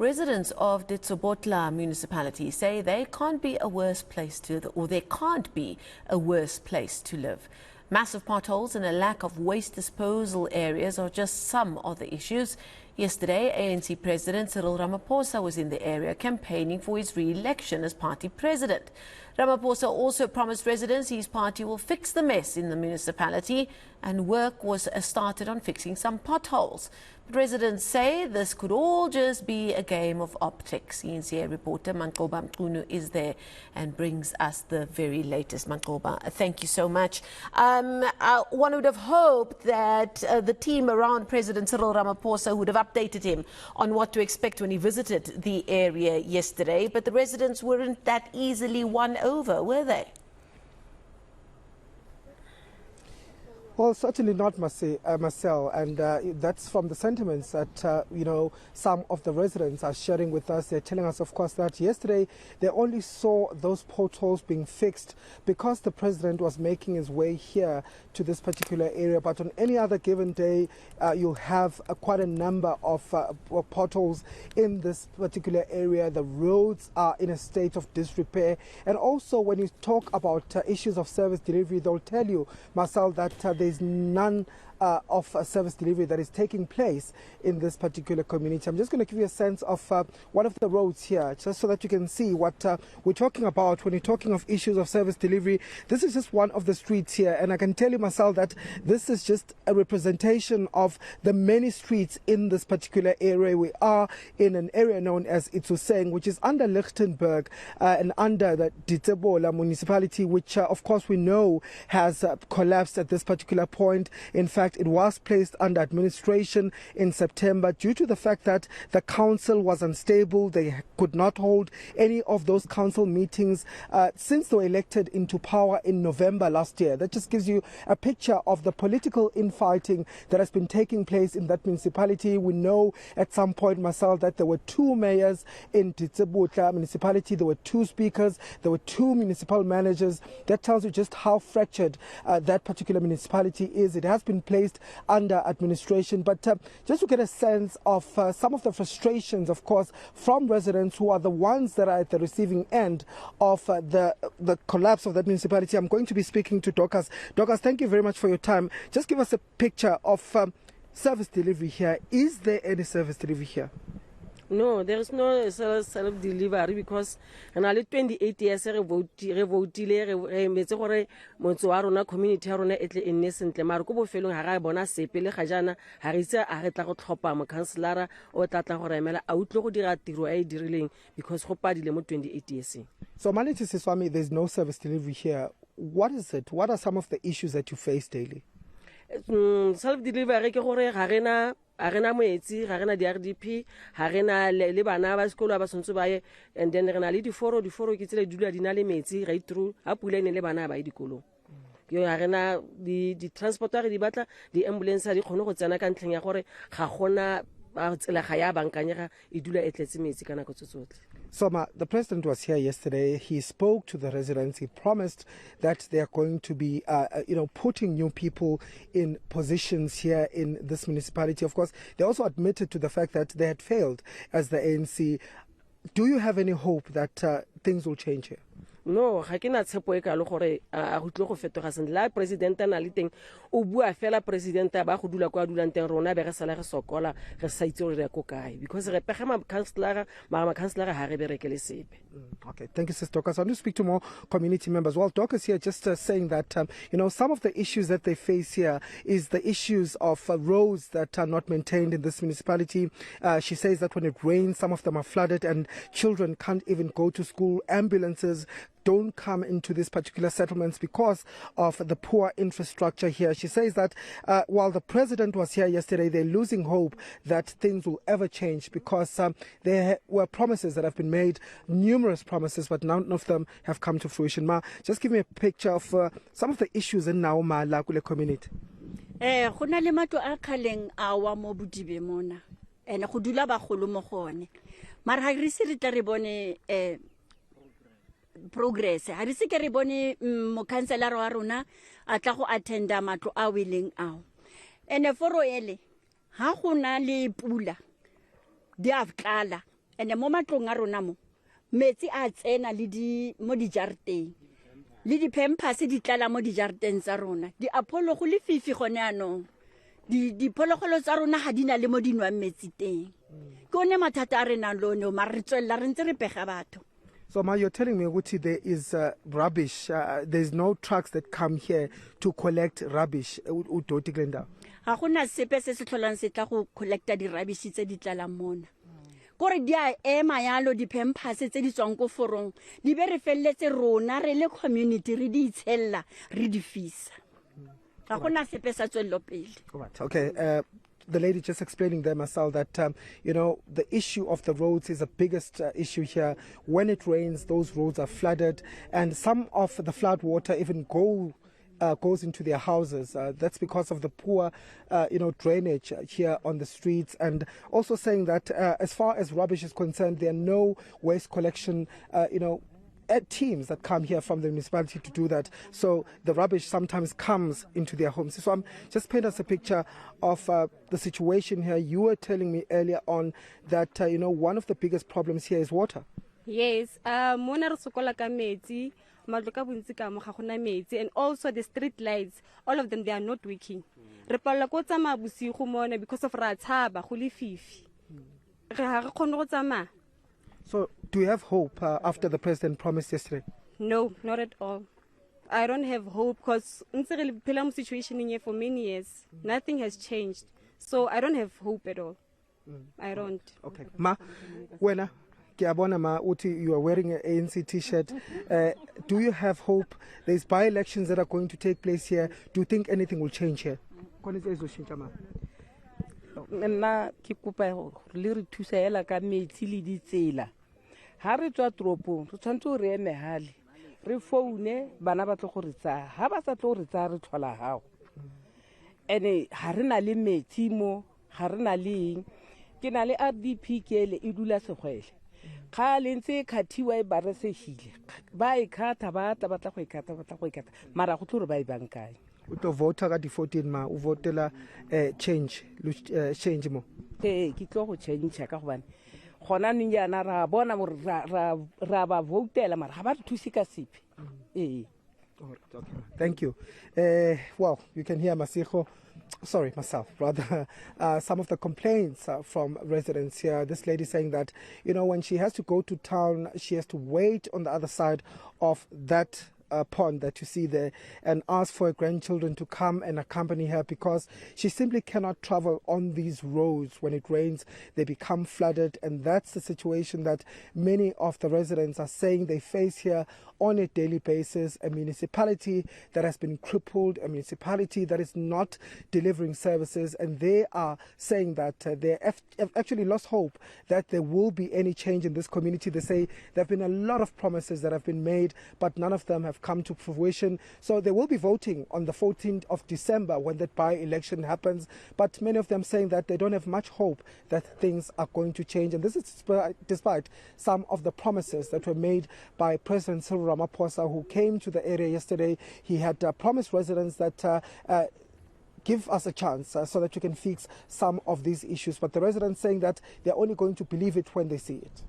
Residents of Ditsobotla Municipality say there can't be a worse place to live. Massive potholes and a lack of waste disposal areas are just some of the issues. Yesterday, ANC President Cyril Ramaphosa was in the area campaigning for his re-election as party president. Ramaphosa also promised residents his party will fix the mess in the municipality, and work was started on fixing some potholes. But residents say this could all just be a game of optics. eNCA reporter Manqoba Mchunu is there and brings us the very latest. Manqoba, thank you so much. One would have hoped that the team around President Cyril Ramaphosa would have updated him on what to expect when he visited the area yesterday, but the residents weren't that easily won over, were they? Well, certainly not, Marcel, and that's from the sentiments that, some of the residents are sharing with us. They're telling us, of course, that yesterday they only saw those potholes being fixed because the president was making his way here to this particular area. But on any other given day, you'll have quite a number of potholes in this particular area. The roads are in a state of disrepair. And also, when you talk about issues of service delivery, they'll tell you, Marcel, that there's none of service delivery that is taking place in this particular community. I'm just going to give you a sense of one of the roads here, just so that you can see what we're talking about when you're talking of issues of service delivery. This is just one of the streets here, and I can tell you, Marcel, that this is just a representation of the many streets in this particular area. We are in an area known as Itsoseng, which is under Lichtenberg and under the Ditsobotla Municipality, which of course we know has collapsed at this particular point. In fact, it was placed under administration in September due to the fact that the council was unstable. They could not hold any of those council meetings since they were elected into power in November last year. That just gives you a picture of the political infighting that has been taking place in that municipality. We know at some point, Marcel, that there were two mayors in Ditsobotla Municipality. There were two speakers. There were two municipal managers. That tells you just how fractured that particular municipality is. It has been placed under administration, but just to get a sense of some of the frustrations, of course, from residents who are the ones that are at the receiving end of the collapse of that municipality. I'm going to be speaking to Dorcas. Dorcas, thank you very much for your time. Just give us a picture of service delivery here. Is there any service delivery here? No, there is no self-delivery because in 28 years re metse gore motse wa rona community ya rona etle enne sentle mara go bofelong ha ga bona sepe le ga jana ha re itse a re tla go tlhopa mo councilora o tla go re emela a utlo go dira tiro e dirileng because go padile mo 28 years. So Maniti Siswami, there's no service delivery here. What is it? What are some of the issues that you face daily? Self-delivery ke gore ga rena moetsi ga rena di-RDP ga rena le bana ba sekolo ba sontse ba ye, and then re na le diforo ke tsela dula di na le metsi right through a pula ene le bana ba dikolong yo ga rena di-transport re di batla di-ambulance di kgone go tsena ka ntleng ya gore ga gona tsela ga ya bankanyega e dula e tletse metsi ka nako tsotlhe. Soma, the president was here yesterday. He spoke to the residents. He promised that they are going to be, putting new people in positions here in this municipality. Of course, they also admitted to the fact that they had failed as the ANC. Do you have any hope that things will change here? No, ga ke na tshepo e ka le gore a go tlo go fetoga sentle. La president na le teng o bua fela president ba go dula kwa dulang teng rona be re sala re sokola re sa itse re ko kae because re pega ma councilor ha re berekele sepe. Okay, thank you, Sister Dorcas. I want to speak to more community members. Well, Dorcas here just saying that some of the issues that they face here is the issues of roads that are not maintained in this municipality. She says that when it rains, some of them are flooded and children can't even go to school. Ambulances don't come into these particular settlements because of the poor infrastructure here. She says that while the president was here yesterday, they're losing hope that things will ever change because there were promises that have been made, numerous promises, but none of them have come to fruition. Ma, just give me a picture of some of the issues in Nauma Lakule community. Go na le matlo a khaleng a wa mo Bodibe mona ene go dula ba golo mo gone mara ha re se re tla re bone progress ha re se ke re bone mo councilor wa rona a tla go attenda matlo a willing ao ene foro ele ha go na le pula di a tlala ene mo matlong a rona mo metsi a tsena le mo dijareteng le di-pampers di tlala mo dijareteng tsa rona di-apollo go le fifi gone anong diphologolo tsa rona ga di na le mo di nwang metsi teng ke one mathata a re nang le one mare re tswelela re ntse re pega batho. So, Ma, you're telling me, Uti, there is rubbish. There's no trucks that come here to collect rubbish. Ga gona sepe se se tlholang se tla go collecta di-rubbish tse di tlalang mona. Kore di a ema yalo di-pampers tse di tswang ko forong di be re felletse rona re le community re di itshella re di fisa. Ga gona sepe sa tswello pele. Okay. The lady just explaining there, Marcel, that, the issue of the roads is the biggest issue here. When it rains, those roads are flooded, and some of the flood water even goes into their houses. That's because of the poor, drainage here on the streets. And also saying that as far as rubbish is concerned, there are no waste collection, teams that come here from the municipality to do that. So the rubbish sometimes comes into their homes. So I'm just paint us a picture of the situation here. You were telling me earlier on that, one of the biggest problems here is water. Yes, mona re sokola ka metsi, matlo ka bontsi ka mo ga gona metsi, and also the street lights, all of them, they are not working. Re palla ko tsamaya bosigo mona because of ra tshaba go le fifi. Re ha re khone go tsamaya. So, do you have hope after the president promised yesterday? No, not at all. I don't have hope because the situation in here for many years. Nothing has changed. So I don't have hope at all. I don't. Okay. Ma, wena, kiabona ma uti, you are wearing an ANC t-shirt. Do you have hope? There's by-elections that are going to take place here. Do you think anything will change here? Nna ke kopa le re thusa hela ka metsi le ditsela ha re tswa tropong re tshwantse re eme hale re foune bana ba tlo go re tsa ha ba sa tlo re tsa re tlhola hao ene ha re na le metsi mo ha re na le ke na le RDP ke le e dula segwele ga le ntse khathiwa e ba re se hile ba e khata ba tla go ikata mara go tlo re ba e bankae uto vota ka di-14 ma o votela change mo ke tlo go change ka gobane gona neng yana ra bona mo ra ba votela mara ga ba re thusi ka sepe Okay. Thank you. Well, you can hear myself, rather, some of the complaints from residents here. This lady saying that, when she has to go to town, she has to wait on the other side of that pond that you see there and ask for her grandchildren to come and accompany her because she simply cannot travel on these roads. When it rains, they become flooded, and that's the situation that many of the residents are saying they face here on a daily basis. A municipality that has been crippled, a municipality that is not delivering services, and they are saying that they have actually lost hope that there will be any change in this community. They say there have been a lot of promises that have been made, but none of them have come to fruition. So they will be voting on the 14th of December when that by-election happens, but many of them saying that they don't have much hope that things are going to change. And this is despite some of the promises that were made by President Cyril Ramaphosa, who came to the area yesterday. He had promised residents that give us a chance so that you can fix some of these issues. But the residents saying that they're only going to believe it when they see it.